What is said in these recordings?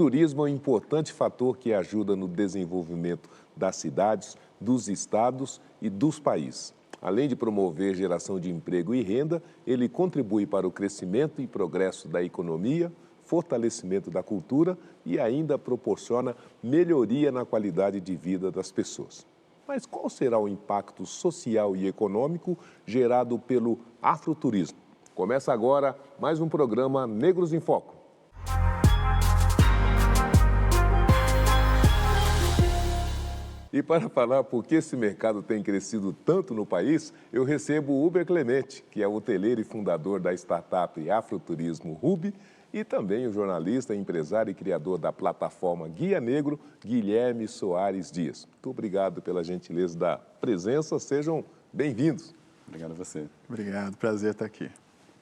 turismo é um importante fator que ajuda no desenvolvimento das cidades, dos estados e dos países. Além de promover geração de emprego e renda, ele contribui para o crescimento e progresso da economia, fortalecimento da cultura e ainda proporciona melhoria na qualidade de vida das pessoas. Mas qual será o impacto social e econômico gerado pelo afroturismo? Começa agora mais um programa Negros em Foco. E para falar por que esse mercado tem crescido tanto no país, eu recebo o Uber Clemente, que é hoteleiro e fundador da startup Afroturismo Ruby, e também o jornalista, empresário e criador da plataforma Guia Negro, Guilherme Soares Dias. Muito obrigado pela gentileza da presença, sejam bem-vindos. Obrigado a você. Obrigado, prazer estar aqui.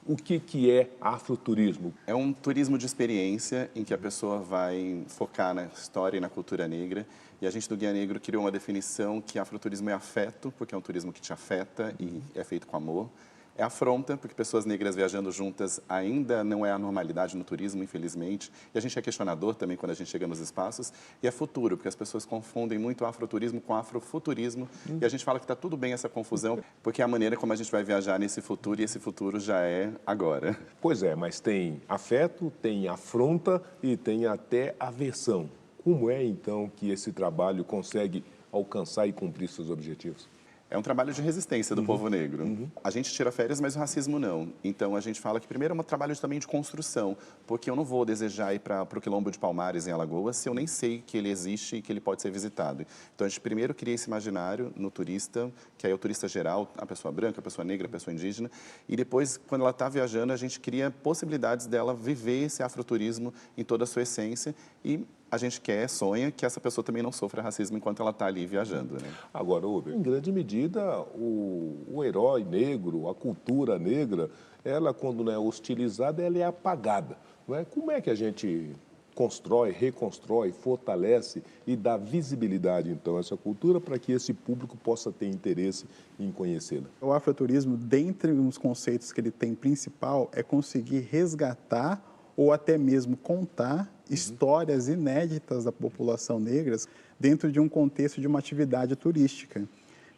O que é afroturismo? É um turismo de experiência em que a pessoa vai focar na história e na cultura negra. E a gente do Guia Negro criou uma definição que afroturismo é afeto, porque é um turismo que te afeta e é feito com amor. É afronta, porque pessoas negras viajando juntas ainda não é a normalidade no turismo, infelizmente. E a gente é questionador também quando a gente chega nos espaços. E é futuro, porque as pessoas confundem muito o afroturismo com o afrofuturismo. E a gente fala que está tudo bem essa confusão, porque é a maneira como a gente vai viajar nesse futuro, e esse futuro já é agora. Pois é, mas tem afeto, tem afronta e tem até aversão. Como é, então, que esse trabalho consegue alcançar e cumprir seus objetivos? É um trabalho de resistência do povo negro. A gente tira férias, mas o racismo não. Então, a gente fala que primeiro é um trabalho também de construção, porque eu não vou desejar ir para o Quilombo de Palmares, em Alagoas, se eu nem sei que ele existe e que ele pode ser visitado. Então, a gente primeiro cria esse imaginário no turista, que aí é o turista geral, a pessoa branca, a pessoa negra, a pessoa indígena, e depois, quando ela está viajando, a gente cria possibilidades dela viver esse afroturismo em toda a sua essência e a gente sonha que essa pessoa também não sofra racismo enquanto ela está ali viajando, né? Agora, Uber, em grande medida, o herói negro, a cultura negra, ela, quando não é hostilizada, ela é apagada. Não é? Como é que a gente constrói, reconstrói, fortalece e dá visibilidade, então, a essa cultura para que esse público possa ter interesse em conhecê-la? O afroturismo, dentre os conceitos que ele tem principal, é conseguir resgatar ou até mesmo contar histórias inéditas da população negra dentro de um contexto de uma atividade turística,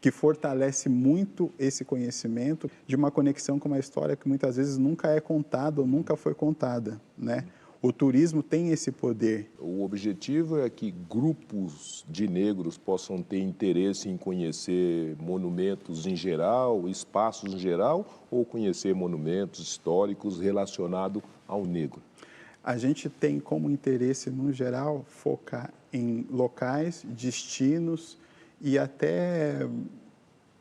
que fortalece muito esse conhecimento de uma conexão com uma história que muitas vezes nunca é contada ou nunca foi contada, né? O turismo tem esse poder. O objetivo é que grupos de negros possam ter interesse em conhecer monumentos em geral, espaços em geral, ou conhecer monumentos históricos relacionados ao negro? A gente tem como interesse, no geral, focar em locais, destinos e até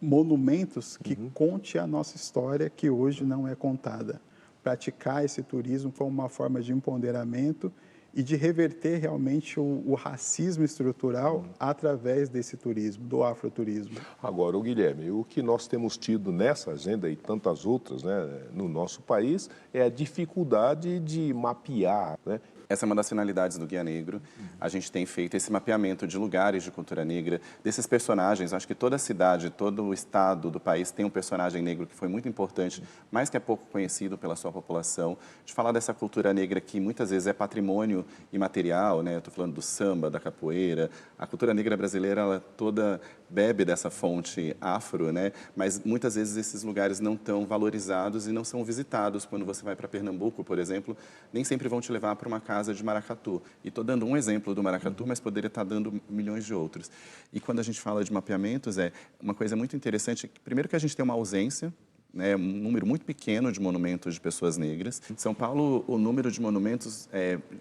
monumentos que conte a nossa história, que hoje não é contada. Praticar esse turismo como uma forma de empoderamento e de reverter realmente o racismo estrutural através desse turismo, do afroturismo. Agora, o Guilherme, o que nós temos tido nessa agenda e tantas outras, né, no nosso país é a dificuldade de mapear, né? Essa é uma das finalidades do Guia Negro. A gente tem feito esse mapeamento de lugares de cultura negra, desses personagens. Acho que toda cidade, todo o estado do país tem um personagem negro que foi muito importante, mas que é pouco conhecido pela sua população. De falar dessa cultura negra que muitas vezes é patrimônio imaterial, né? Eu estou falando do samba, da capoeira. A cultura negra brasileira, ela toda bebe dessa fonte afro, né? Mas muitas vezes esses lugares não estão valorizados e não são visitados. Quando você vai para Pernambuco, por exemplo, nem sempre vão te levar para uma casa de maracatu. E estou dando um exemplo do maracatu, mas poderia estar dando milhões de outros. E quando a gente fala de mapeamentos, é uma coisa muito interessante. Primeiro que a gente tem uma ausência, né, um número muito pequeno de monumentos de pessoas negras. Em São Paulo, o número de monumentos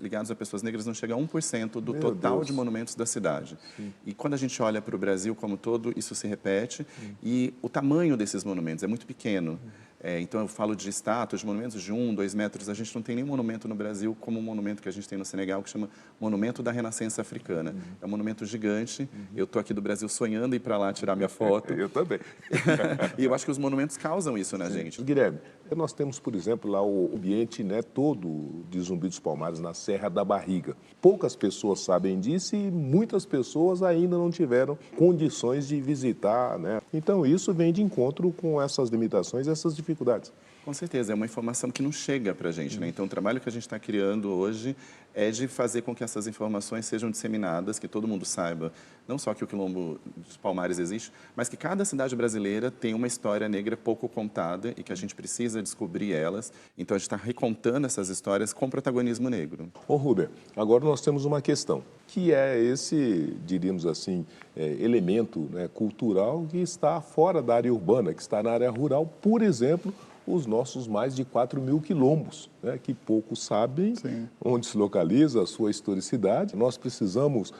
ligados a pessoas negras não chega a 1% do total de monumentos da cidade. Sim. E quando a gente olha para o Brasil como todo, isso se repete. E o tamanho desses monumentos é muito pequeno. Então, eu falo de estátuas, de monumentos de 1, 2 metros. A gente não tem nenhum monumento no Brasil como um monumento que a gente tem no Senegal, que chama Monumento da Renascença Africana. É um monumento gigante. Eu estou aqui do Brasil sonhando em ir para lá tirar minha foto. Eu também. E eu acho que os monumentos causam isso na gente. Guilherme, nós temos, por exemplo, lá o ambiente, né, todo de Zumbi dos Palmares, na Serra da Barriga. Poucas pessoas sabem disso e muitas pessoas ainda não tiveram condições de visitar, né? Então, isso vem de encontro com essas limitações, essas dificuldades dificuldades. Com certeza, é uma informação que não chega para a gente, né? Então, o trabalho que a gente está criando hoje é de fazer com que essas informações sejam disseminadas, que todo mundo saiba, não só que o Quilombo dos Palmares existe, mas que cada cidade brasileira tem uma história negra pouco contada e que a gente precisa descobrir elas. Então, a gente está recontando essas histórias com protagonismo negro. Ô, Ruber, agora nós temos uma questão, que é esse, diríamos assim, elemento, né, cultural que está fora da área urbana, que está na área rural, por exemplo, os nossos mais de 4 mil quilombos, né, que poucos sabem onde se localiza a sua historicidade. Nós precisamos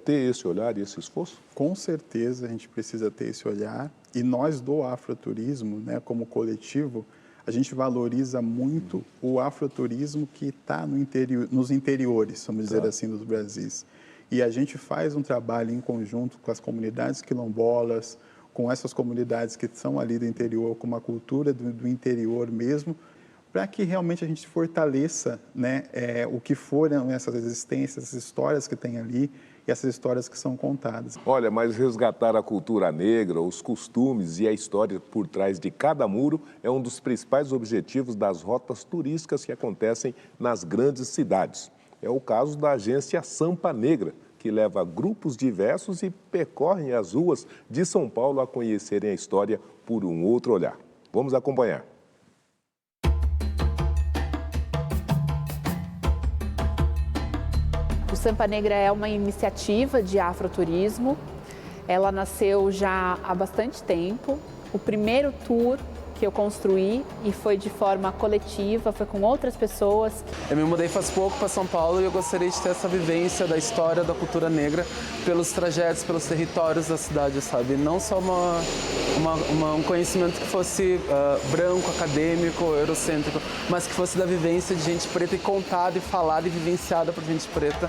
ter esse olhar e esse esforço? Com certeza a gente precisa ter esse olhar, e nós do afroturismo, né, como coletivo, a gente valoriza muito o afroturismo que está no nos interiores, vamos dizer assim, dos Brasis. E a gente faz um trabalho em conjunto com as comunidades quilombolas, com essas comunidades que são ali do interior, com uma cultura do interior mesmo, para que realmente a gente fortaleça, né, o que foram essas existências, essas histórias que tem ali e essas histórias que são contadas. Olha, mas resgatar a cultura negra, os costumes e a história por trás de cada muro é um dos principais objetivos das rotas turísticas que acontecem nas grandes cidades. É o caso da agência Sampa Negra, que leva grupos diversos e percorrem as ruas de São Paulo a conhecerem a história por um outro olhar. Vamos acompanhar. O Sampa Negra é uma iniciativa de afroturismo. Ela nasceu já há bastante tempo. O primeiro tour que eu construí e foi de forma coletiva, foi com outras pessoas. Eu me mudei faz pouco para São Paulo e eu gostaria de ter essa vivência da história da cultura negra pelos trajetos, pelos territórios da cidade, sabe? Não só um conhecimento que fosse branco, acadêmico, eurocêntrico, mas que fosse da vivência de gente preta e contada e falada e vivenciada por gente preta.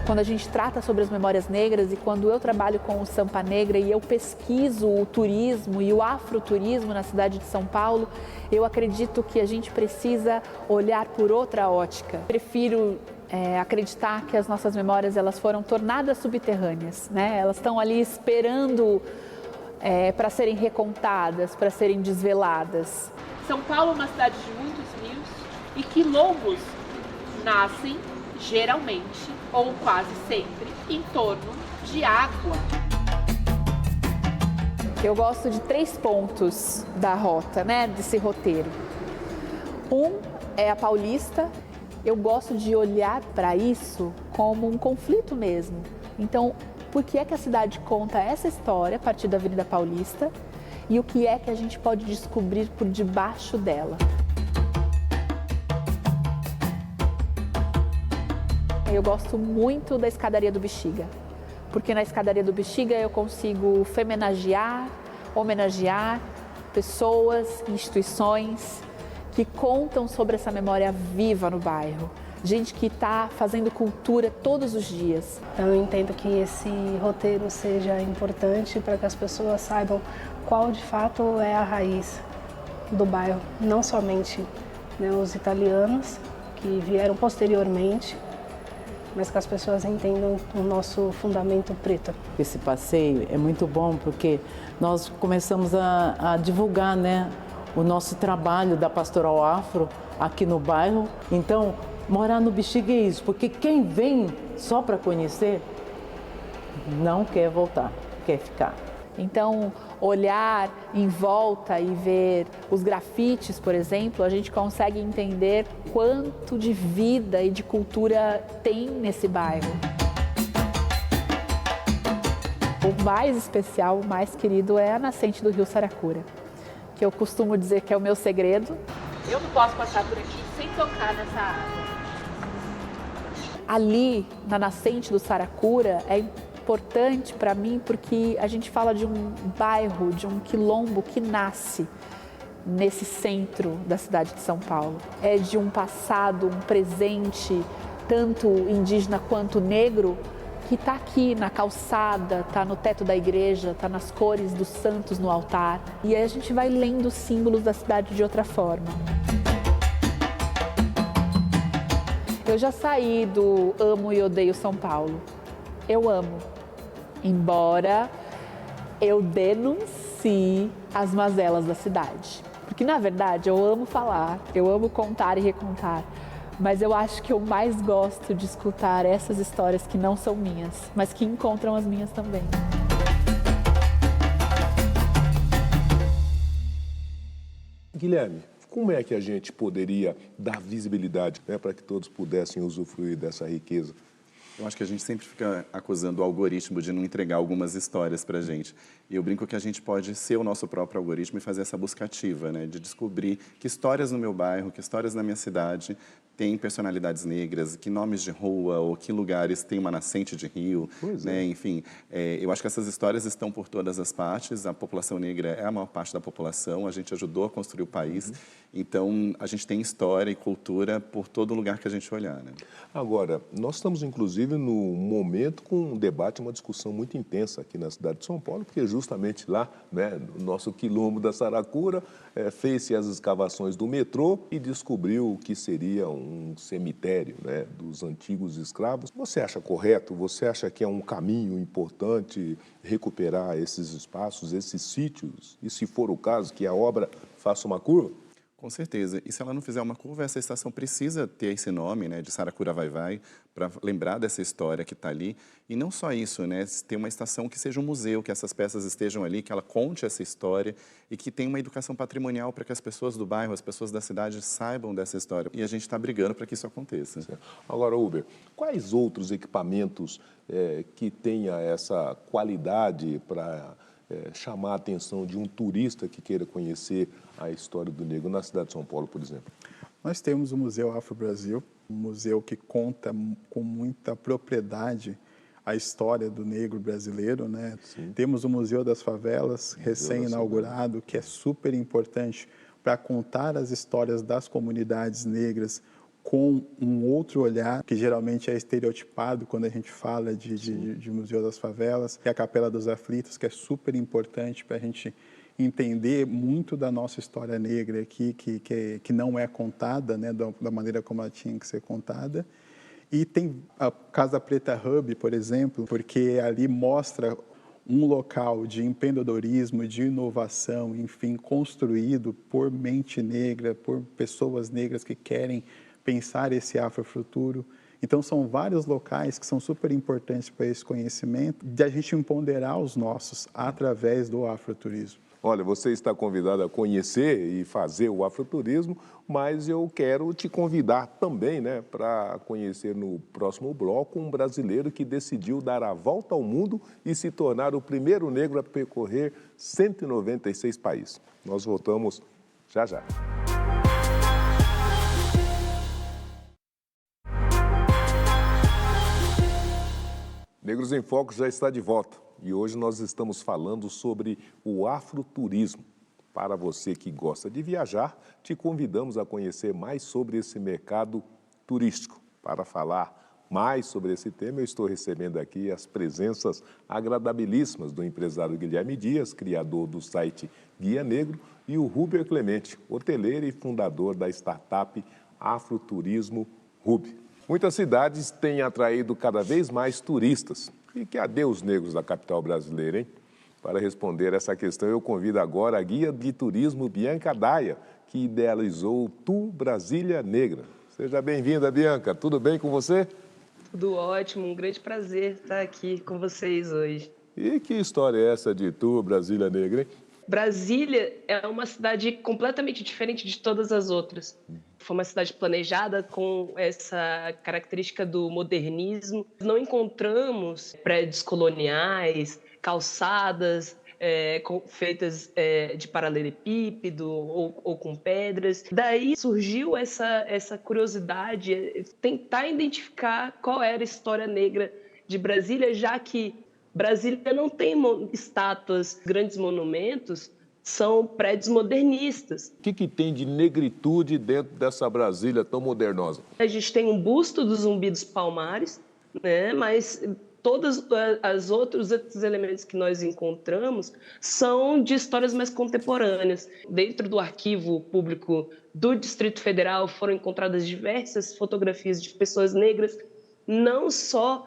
Quando a gente trata sobre as memórias negras e quando eu trabalho com o Sampa Negra e eu pesquiso o turismo e o afroturismo na cidade de São Paulo, eu acredito que a gente precisa olhar por outra ótica. Prefiro acreditar que as nossas memórias elas foram tornadas subterrâneas, né? Elas estão ali esperando para serem recontadas, para serem desveladas. São Paulo é uma cidade de muitos rios e quilombos nascem geralmente ou quase sempre em torno de água. Eu gosto de 3 pontos da rota, né, desse roteiro. Um é a Paulista. Eu gosto de olhar para isso como um conflito mesmo. Então, por que é que a cidade conta essa história a partir da Avenida Paulista e o que é que a gente pode descobrir por debaixo dela? Eu gosto muito da Escadaria do Bexiga, porque na Escadaria do Bexiga eu consigo homenagear pessoas, instituições que contam sobre essa memória viva no bairro. Gente que está fazendo cultura todos os dias. Então, eu entendo que esse roteiro seja importante para que as pessoas saibam qual de fato é a raiz do bairro, não somente, né, os italianos que vieram posteriormente, mas que as pessoas entendam o nosso fundamento preto. Esse passeio é muito bom porque nós começamos a divulgar, né, o nosso trabalho da Pastoral Afro aqui no bairro. Então, morar no Bexiga é isso, porque quem vem só para conhecer não quer voltar, quer ficar. Então, olhar em volta e ver os grafites, por exemplo, a gente consegue entender quanto de vida e de cultura tem nesse bairro. O mais especial, o mais querido é a nascente do Rio Saracura, que eu costumo dizer que é o meu segredo. Eu não posso passar por aqui sem tocar nessa água. Ali, na nascente do Saracura, é importante para mim porque a gente fala de um bairro, de um quilombo que nasce nesse centro da cidade de São Paulo. É de um passado, um presente, tanto indígena quanto negro, que está aqui na calçada, está no teto da igreja, está nas cores dos santos no altar. E aí a gente vai lendo os símbolos da cidade de outra forma. Eu já saí do amo e odeio São Paulo. Eu amo. Embora eu denuncie as mazelas da cidade. Porque, na verdade, eu amo falar, eu amo contar e recontar, mas eu acho que eu mais gosto de escutar essas histórias que não são minhas, mas que encontram as minhas também. Guilherme, como é que a gente poderia dar visibilidade, né, para que todos pudessem usufruir dessa riqueza? Eu acho que a gente sempre fica acusando o algoritmo de não entregar algumas histórias para a gente. E eu brinco que a gente pode ser o nosso próprio algoritmo e fazer essa busca ativa, né? De descobrir que histórias no meu bairro, que histórias na minha cidade têm personalidades negras, que nomes de rua ou que lugares têm uma nascente de rio, né? Enfim, eu acho que essas histórias estão por todas as partes. A população negra é a maior parte da população, a gente ajudou a construir o país. Então, a gente tem história e cultura por todo lugar que a gente olhar, né? Agora, nós estamos, inclusive, no momento com um debate, uma discussão muito intensa aqui na cidade de São Paulo, porque justamente lá, né, no nosso quilombo da Saracura, fez-se as escavações do metrô e descobriu o que seria um cemitério, né, dos antigos escravos. Você acha correto? Você acha que é um caminho importante recuperar esses espaços, esses sítios? E, se for o caso, que a obra faça uma curva? Com certeza. E se ela não fizer uma curva, essa estação precisa ter esse nome, né, de Saracura Vai-Vai, para lembrar dessa história que está ali. E não só isso, né, ter uma estação que seja um museu, que essas peças estejam ali, que ela conte essa história e que tenha uma educação patrimonial para que as pessoas do bairro, as pessoas da cidade saibam dessa história. E a gente está brigando para que isso aconteça. Agora, Uber, quais outros equipamentos que tenha essa qualidade para chamar a atenção de um turista que queira conhecer a história do negro na cidade de São Paulo, por exemplo? Nós temos o Museu Afro-Brasil, um museu que conta com muita propriedade a história do negro brasileiro, né? Temos o Museu das Favelas, recém-inaugurado, que é super importante para contar as histórias das comunidades negras com um outro olhar, que geralmente é estereotipado quando a gente fala de Museu das Favelas, e a Capela dos Aflitos, que é super importante para a gente entender muito da nossa história negra aqui, que não é contada, né, da maneira como ela tinha que ser contada. E tem a Casa Preta Hub, por exemplo, porque ali mostra um local de empreendedorismo, de inovação, enfim, construído por mente negra, por pessoas negras que querem pensar esse afrofuturo. Então, são vários locais que são super importantes para esse conhecimento, de a gente empoderar os nossos através do afroturismo. Olha, você está convidado a conhecer e fazer o afroturismo, mas eu quero te convidar também, né, para conhecer no próximo bloco um brasileiro que decidiu dar a volta ao mundo e se tornar o primeiro negro a percorrer 196 países. Nós voltamos já já. Negros em Foco já está de volta e hoje nós estamos falando sobre o afroturismo. Para você que gosta de viajar, te convidamos a conhecer mais sobre esse mercado turístico. Para falar mais sobre esse tema, eu estou recebendo aqui as presenças agradabilíssimas do empresário Guilherme Dias, criador do site Guia Negro, e o Ruber Clemente, hoteleiro e fundador da startup Afroturismo Hub. Muitas cidades têm atraído cada vez mais turistas. E que adeus negros da capital brasileira, hein? Para responder essa questão, eu convido agora a guia de turismo Bianca Daia, que idealizou o Tour Brasília Negra. Seja bem-vinda, Bianca. Tudo bem com você? Tudo ótimo, um grande prazer estar aqui com vocês hoje. E que história é essa de Tour Brasília Negra, hein? Brasília é uma cidade completamente diferente de todas as outras. Foi uma cidade planejada com essa característica do modernismo. Não encontramos prédios coloniais, calçadas feitas de paralelepípedo ou com pedras. Daí surgiu essa curiosidade, tentar identificar qual era a história negra de Brasília, já que Brasília não tem estátuas, grandes monumentos, são prédios modernistas. O que tem de negritude dentro dessa Brasília tão modernosa? A gente tem um busto do Zumbi dos Palmares, né? Mas todos os outros elementos que nós encontramos são de histórias mais contemporâneas. Dentro do arquivo público do Distrito Federal foram encontradas diversas fotografias de pessoas negras, não só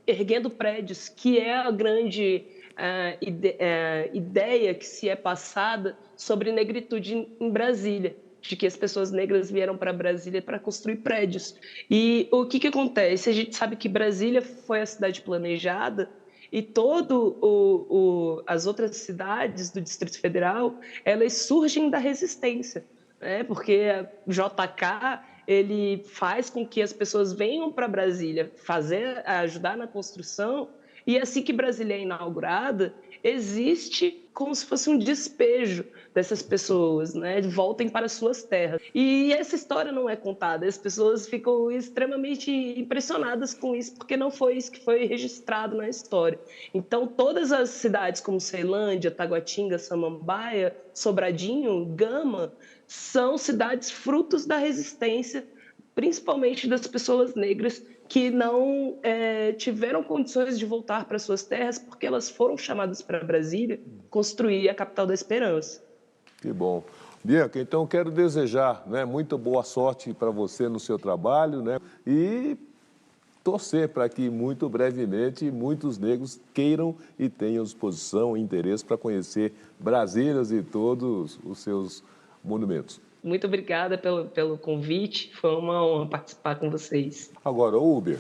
erguendo prédios, que é a grande ideia que se é passada sobre negritude em Brasília, de que as pessoas negras vieram para Brasília para construir prédios. E o que acontece? A gente sabe que Brasília foi a cidade planejada e as outras cidades do Distrito Federal, elas surgem da resistência, né? Porque o JK, ele faz com que as pessoas venham para Brasília ajudar na construção, e assim que Brasília é inaugurada, existe como se fosse um despejo dessas pessoas, né? Voltem para suas terras. E essa história não é contada, as pessoas ficam extremamente impressionadas com isso, porque não foi isso que foi registrado na história. Então, todas as cidades como Ceilândia, Taguatinga, Samambaia, Sobradinho, Gama, são cidades frutos da resistência, principalmente das pessoas negras que não tiveram condições de voltar para suas terras porque elas foram chamadas para Brasília construir a capital da esperança. Que bom. Bianca, então quero desejar, né, muita boa sorte para você no seu trabalho, né, e torcer para que muito brevemente muitos negros queiram e tenham disposição e interesse para conhecer Brasília e todos os seus monumentos. Muito obrigada pelo convite, foi uma honra participar com vocês. Agora, Uber,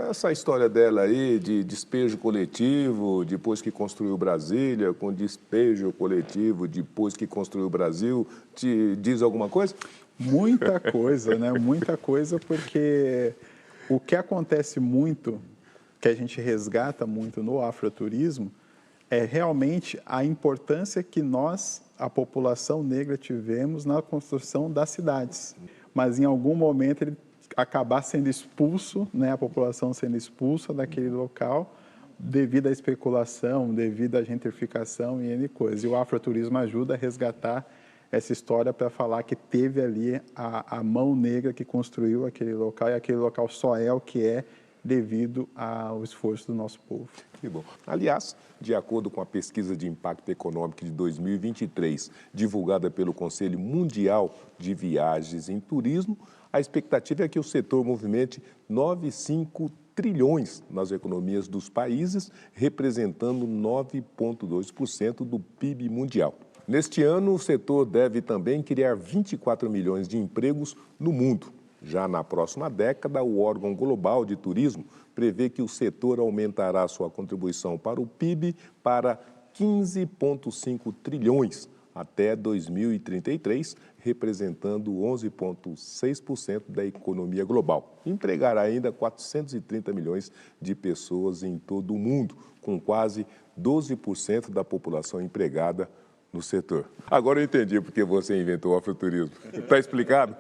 essa história dela aí de despejo coletivo, depois que construiu Brasília, com despejo coletivo, depois que construiu o Brasil, te diz alguma coisa? Muita coisa, né? Muita coisa, porque o que acontece muito, que a gente resgata muito no afroturismo, é realmente a importância que nós, a população negra, tivemos na construção das cidades. Mas em algum momento ele acabar sendo expulso, né, a população sendo expulsa daquele local devido à especulação, devido à gentrificação e N coisas. E o afroturismo ajuda a resgatar essa história para falar que teve ali a mão negra que construiu aquele local, e aquele local só é o que é devido ao esforço do nosso povo. Que bom. Aliás, de acordo com a pesquisa de impacto econômico de 2023, divulgada pelo Conselho Mundial de Viagens em Turismo, a expectativa é que o setor movimente 9,5 trilhões nas economias dos países, representando 9,2% do PIB mundial. Neste ano, o setor deve também criar 24 milhões de empregos no mundo. Já na próxima década, o órgão global de turismo prevê que o setor aumentará sua contribuição para o PIB para 15,5 trilhões até 2033, representando 11,6% da economia global. Empregará ainda 430 milhões de pessoas em todo o mundo, com quase 12% da população empregada no setor. Agora eu entendi porque você inventou o afroturismo. Está explicado?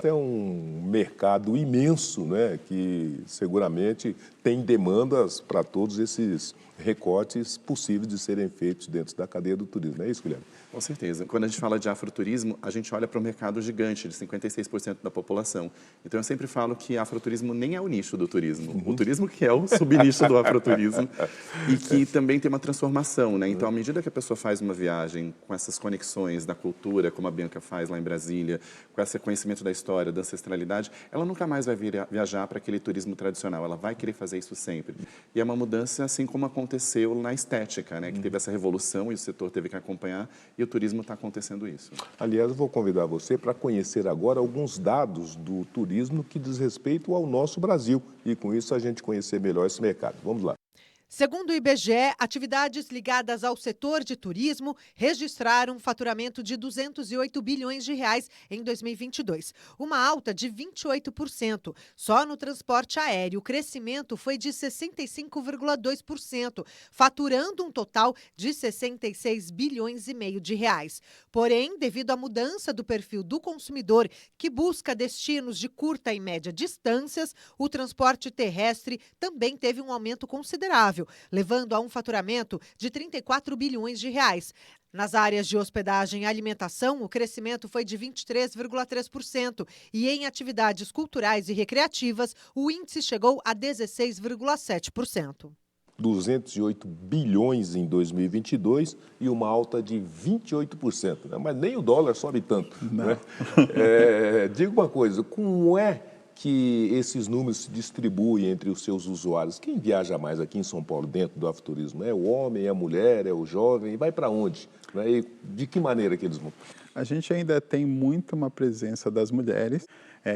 É um mercado imenso, né, que seguramente tem demandas para todos esses recortes possíveis de serem feitos dentro da cadeia do turismo. Não é isso, Guilherme? Com certeza. Quando a gente fala de afroturismo, a gente olha para um mercado gigante, de 56% da população. Então, eu sempre falo que afroturismo nem é o nicho do turismo. O turismo que é o subnicho do afroturismo e que também tem uma transformação, né? Então, à medida que a pessoa faz uma viagem com essas conexões da cultura, como a Bianca faz lá em Brasília, com esse conhecimento da história, da ancestralidade, ela nunca mais vai viajar para aquele turismo tradicional. Ela vai querer fazer isso sempre. E é uma mudança, assim como aconteceu na estética, né? Que teve essa revolução e o setor teve que acompanhar, e o turismo está acontecendo isso. Aliás, eu vou convidar você para conhecer agora alguns dados do turismo que diz respeito ao nosso Brasil, e com isso a gente conhecer melhor esse mercado. Vamos lá. Segundo o IBGE, atividades ligadas ao setor de turismo registraram um faturamento de 208 bilhões de reais em 2022, uma alta de 28%. Só no transporte aéreo, o crescimento foi de 65,2%, faturando um total de 66 bilhões e meio de reais. Porém, devido à mudança do perfil do consumidor, que busca destinos de curta e média distâncias, o transporte terrestre também teve um aumento considerável, levando a um faturamento de 34 bilhões de reais. Nas áreas de hospedagem e alimentação, o crescimento foi de 23,3% e em atividades culturais e recreativas, o índice chegou a 16,7%. 208 bilhões em 2022 e uma alta de 28%. Né? Mas nem o dólar sobe tanto. Né? Diga uma coisa, como é que esses números se distribuem entre os seus usuários? Quem viaja mais aqui em São Paulo dentro do afroturismo? É o homem, é a mulher, é o jovem? Vai para onde? E de que maneira que eles vão? A gente ainda tem muito uma presença das mulheres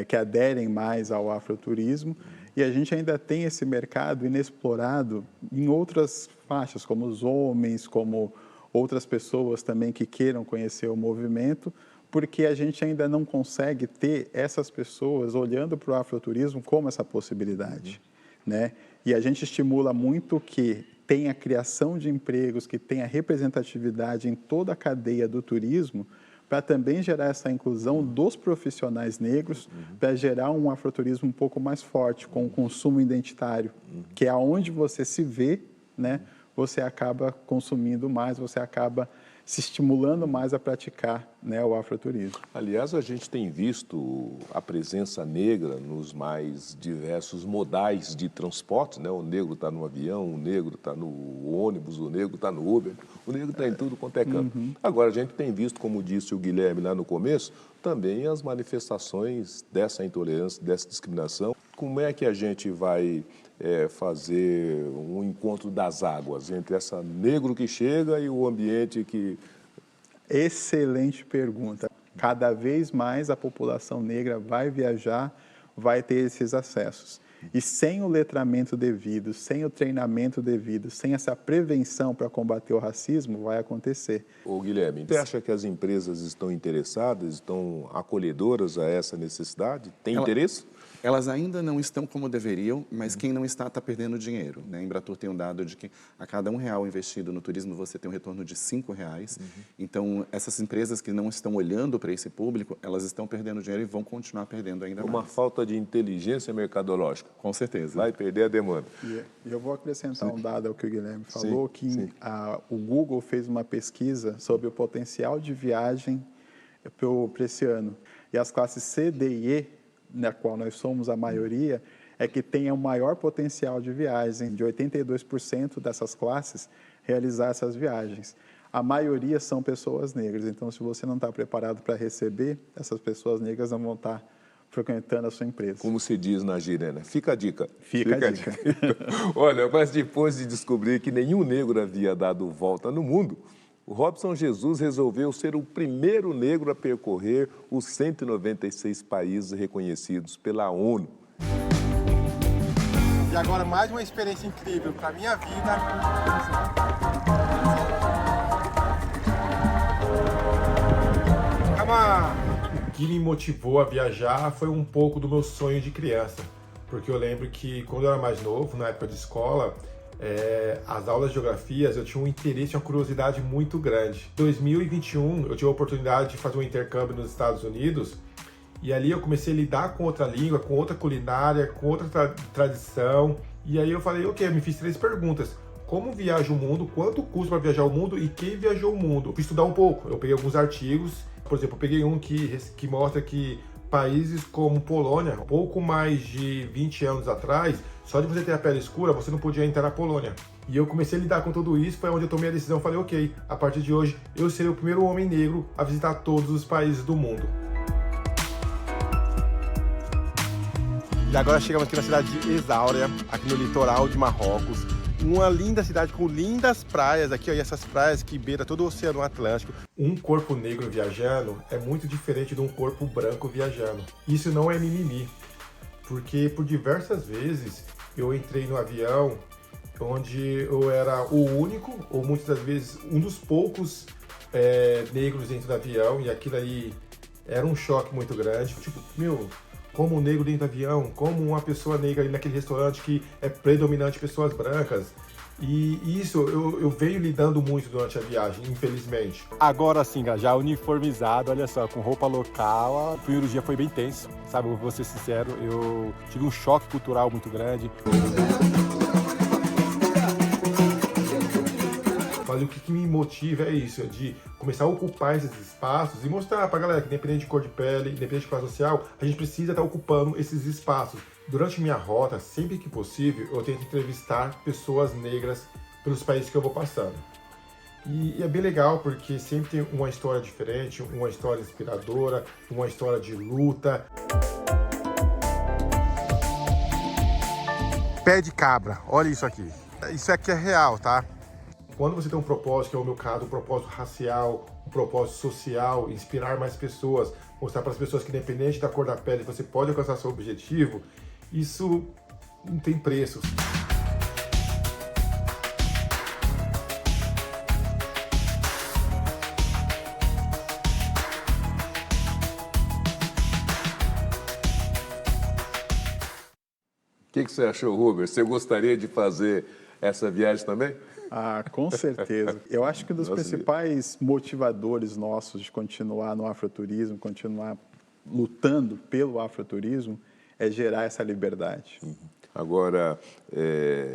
que aderem mais ao afroturismo e a gente ainda tem esse mercado inexplorado em outras faixas, como os homens, como outras pessoas também que queiram conhecer o movimento, porque a gente ainda não consegue ter essas pessoas olhando para o afroturismo como essa possibilidade, né? E a gente estimula muito que tenha criação de empregos, que tenha representatividade em toda a cadeia do turismo, para também gerar essa inclusão dos profissionais negros, para gerar um afroturismo um pouco mais forte, com o consumo identitário, que é onde você se vê, né? Você acaba consumindo mais, você acaba se estimulando mais a praticar, né, o afroturismo. Aliás, a gente tem visto a presença negra nos mais diversos modais de transporte, né? O negro está no avião, o negro está no ônibus, o negro está no Uber, o negro está em tudo quanto é canto. Agora, a gente tem visto, como disse o Guilherme lá no começo, também as manifestações dessa intolerância, dessa discriminação. Como é que a gente vai fazer um encontro das águas entre essa negro que chega e o ambiente que... Excelente pergunta. Cada vez mais a população negra vai viajar, vai ter esses acessos. E sem o letramento devido, sem o treinamento devido, sem essa prevenção para combater o racismo, vai acontecer. Ô Guilherme, você acha que as empresas estão interessadas, estão acolhedoras a essa necessidade? Tem interesse? Elas ainda não estão como deveriam, mas quem não está perdendo dinheiro, né? A Embratur tem um dado de que a cada R$1 investido no turismo, você tem um retorno de R$5. Então, essas empresas que não estão olhando para esse público, elas estão perdendo dinheiro e vão continuar perdendo ainda mais. Uma falta de inteligência mercadológica. Com certeza. Vai perder a demanda. E eu vou acrescentar um dado ao que o Guilherme falou, que o Google fez uma pesquisa sobre o potencial de viagem para esse ano. E as classes C, D e E, na qual nós somos a maioria, é que tenha o maior potencial de viagem, de 82% dessas classes realizar essas viagens. A maioria são pessoas negras, então se você não está preparado para receber, essas pessoas negras não vão estar frequentando a sua empresa. Como se diz na gíria, né? Fica a dica. Fica a dica. Olha, mas depois de descobrir que nenhum negro havia dado volta no mundo, o Robson Jesus resolveu ser o primeiro negro a percorrer os 196 países reconhecidos pela ONU. E agora mais uma experiência incrível para a minha vida. O que me motivou a viajar foi um pouco do meu sonho de criança. Porque eu lembro que quando eu era mais novo, na época de escola, as aulas de geografias, eu tinha um interesse, uma curiosidade muito grande. Em 2021, eu tive a oportunidade de fazer um intercâmbio nos Estados Unidos e ali eu comecei a lidar com outra língua, com outra culinária, com outra tradição. E aí eu falei, ok, eu me fiz 3 perguntas. Como viaja o mundo? Quanto custa para viajar o mundo? E quem viajou o mundo? Fui estudar um pouco. Eu peguei alguns artigos. Por exemplo, eu peguei um que mostra que países como Polônia, pouco mais de 20 anos atrás, só de você ter a pele escura, você não podia entrar na Polônia. E eu comecei a lidar com tudo isso, foi onde eu tomei a decisão, falei, ok, a partir de hoje eu serei o primeiro homem negro a visitar todos os países do mundo. E agora chegamos aqui na cidade de Essaouira, aqui no litoral de Marrocos. Uma linda cidade com lindas praias aqui, ó, e essas praias que beiram todo o Oceano Atlântico. Um corpo negro viajando é muito diferente de um corpo branco viajando. Isso não é mimimi, porque por diversas vezes eu entrei no avião onde eu era o único, ou muitas das vezes um dos poucos negros dentro do avião, e aquilo aí era um choque muito grande. Tipo, como um negro dentro do avião, como uma pessoa negra ali naquele restaurante que é predominante pessoas brancas. E isso eu venho lidando muito durante a viagem, infelizmente. Agora sim, já uniformizado, olha só, com roupa local, o primeiro dia foi bem tenso, sabe? Vou ser sincero, eu tive um choque cultural muito grande. Mas o que me motiva é isso, de começar a ocupar esses espaços e mostrar pra galera que independente de cor de pele, independente de classe social, a gente precisa estar ocupando esses espaços. Durante minha rota, sempre que possível, eu tento entrevistar pessoas negras pelos países que eu vou passando. E é bem legal porque sempre tem uma história diferente, uma história inspiradora, uma história de luta. pé de cabra. Olha isso aqui. Isso aqui é real, tá? Quando você tem um propósito, que é o meu caso, um propósito racial, um propósito social, inspirar mais pessoas, mostrar para as pessoas que independente da cor da pele, você pode alcançar seu objetivo, isso não tem preço. O que você achou, Rubens? Você gostaria de fazer essa viagem também? Ah, com certeza. Eu acho que um dos principais motivadores nossos de continuar no afroturismo, continuar lutando pelo afroturismo, é gerar essa liberdade. Agora,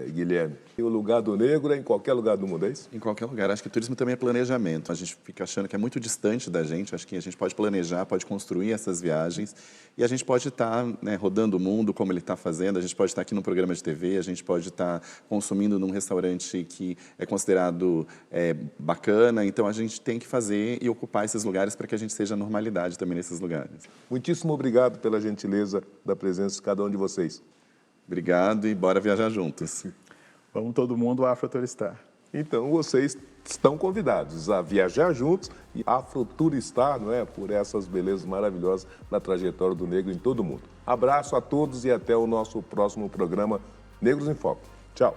Guilherme, o lugar do negro é em qualquer lugar do mundo, é isso? Em qualquer lugar. Acho que o turismo também é planejamento. A gente fica achando que é muito distante da gente. Acho que a gente pode planejar, pode construir essas viagens. E a gente pode estar rodando o mundo como ele está fazendo. A gente pode estar aqui num programa de TV. A gente pode estar consumindo num restaurante que é considerado bacana. Então, a gente tem que fazer e ocupar esses lugares para que a gente seja normalidade também nesses lugares. Muitíssimo obrigado pela gentileza da presença de cada um de vocês. Obrigado e bora viajar juntos. Vamos todo mundo afroturistar. Então, vocês estão convidados a viajar juntos e afroturistar, não é? Por essas belezas maravilhosas da trajetória do negro em todo o mundo. Abraço a todos e até o nosso próximo programa Negros em Foco. Tchau.